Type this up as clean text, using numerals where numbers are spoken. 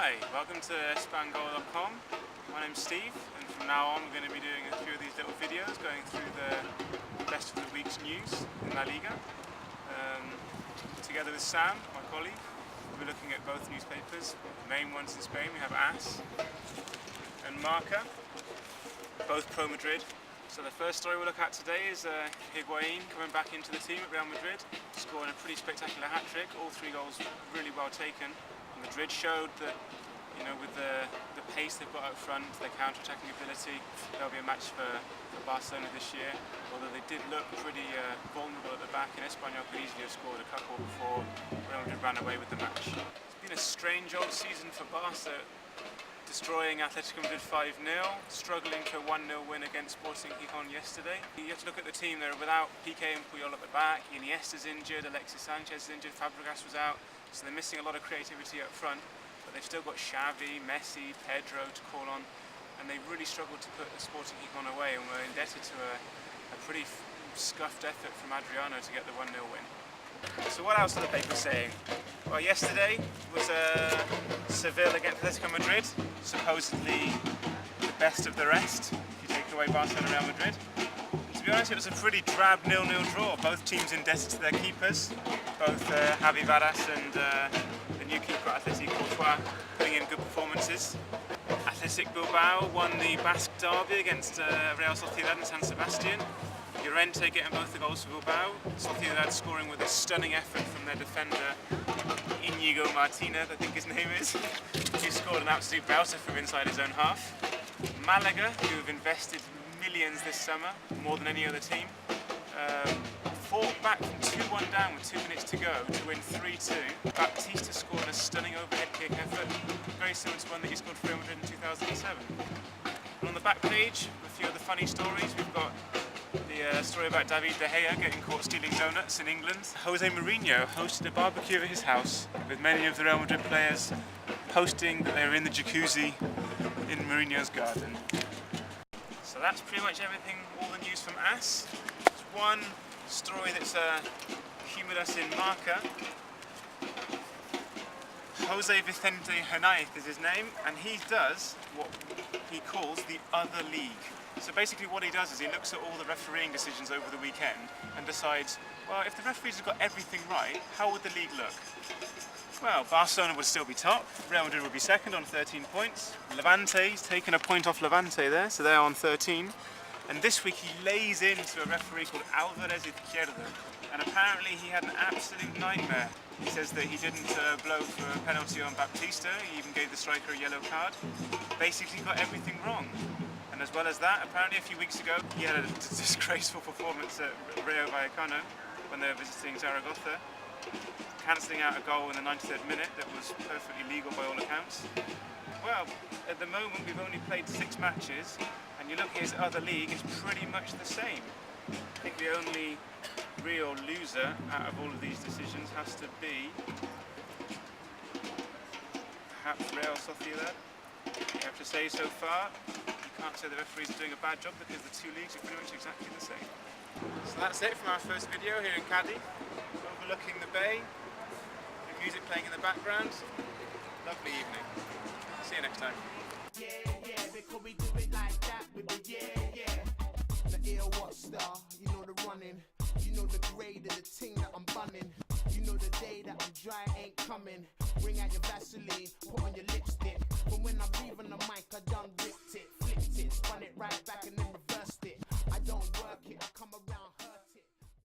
Hi, welcome to Espanyol.com. My name's Steve, and from now on we're going to be doing a few of these little videos going through the best of the week's news in La Liga. Together with Sam, my colleague, we're looking at both newspapers. The main ones in Spain, we have AS and Marca, both pro-Madrid. So the first story we'll look at today is Higuain coming back into the team at Real Madrid, scoring a pretty spectacular hat-trick, all three goals really well taken. Madrid showed that, you know, with the pace they've got up front, their counter-attacking ability, there'll be a match for Barcelona this year. Although they did look pretty vulnerable at the back, and Espanyol could easily have scored a couple before Real Madrid ran away with the match. It's been a strange old season for Barca, destroying Atletico Madrid 5-0, struggling for a 1-0 win against Sporting Gijon yesterday. You have to look at the team. They're without Piqué and Puyol at the back, Iniesta's injured, Alexis Sanchez is injured, Fabregas was out, so they're missing a lot of creativity up front, but they've still got Xavi, Messi, Pedro to call on, and they really struggled to put the Sporting Gijon away, and were indebted to a pretty scuffed effort from Adriano to get the 1-0 win. So what else are the papers saying? Well, yesterday was Sevilla against Atletico Madrid, supposedly the best of the rest, if you take away Barcelona and Real Madrid. To be honest, it was a pretty drab 0-0 draw. Both teams indebted to their keepers, both Javi Varas and the new keeper at Atletico putting in good performances. Atheltic Bilbao won the Basque derby against Real Sociedad and San Sebastian. Llorente getting both the goals for Bilbao, Sociedad scoring with a stunning effort from their defender Inigo Martinez, I think his name is. He scored an absolute belter from inside his own half. Malaga, who have invested millions this summer, more than any other team, fought back from 2-1 down with 2 minutes to go to win 3-2. Baptista scored a stunning overhead kick effort, very similar to one that he scored for Real Madrid in 2007. And on the back page, a few of the funny stories, we've got the story about David De Gea getting caught stealing donuts in England. Jose Mourinho hosted a barbecue at his house with many of the Real Madrid players posting that they were in the jacuzzi in Mourinho's garden. So that's pretty much everything, all the news from AS. There's one story that's humoured us in Marca. Jose Vicente Hernaiz is his name, and he does what he calls the other league. So basically what he does is he looks at all the refereeing decisions over the weekend and decides, well, if the referees have got everything right, how would the league look? Well, Barcelona would still be top, Real Madrid would be second on 13 points, Levante's taken a point off Levante there, so they're on 13, and this week he lays into a referee called Alvarez Izquierdo, and apparently he had an absolute nightmare. He says that he didn't blow for a penalty on Baptista, he even gave the striker a yellow card, basically got everything wrong. And as well as that, apparently a few weeks ago, he had a disgraceful performance at Rayo Vallecano when they were visiting Zaragoza, cancelling out a goal in the 93rd minute that was perfectly legal by all accounts. Well, at the moment we've only played 6 matches, and you look at his other league, it's pretty much the same. I think the only real loser out of all of these decisions has to be perhaps Real Sociedad. You have to say so far, you can't say the referees are doing a bad job because the two leagues are pretty much exactly the same. So that's it from our first video here in Cadiz, overlooking the bay, with music playing in the background. Lovely evening. See you next time. Yeah, because we do it like that with the The ill what star, you know the running, you know the grade of the thing that I'm bunning, you know the day that I'm dry ain't coming. Bring out your Vaseline, put on your lipstick.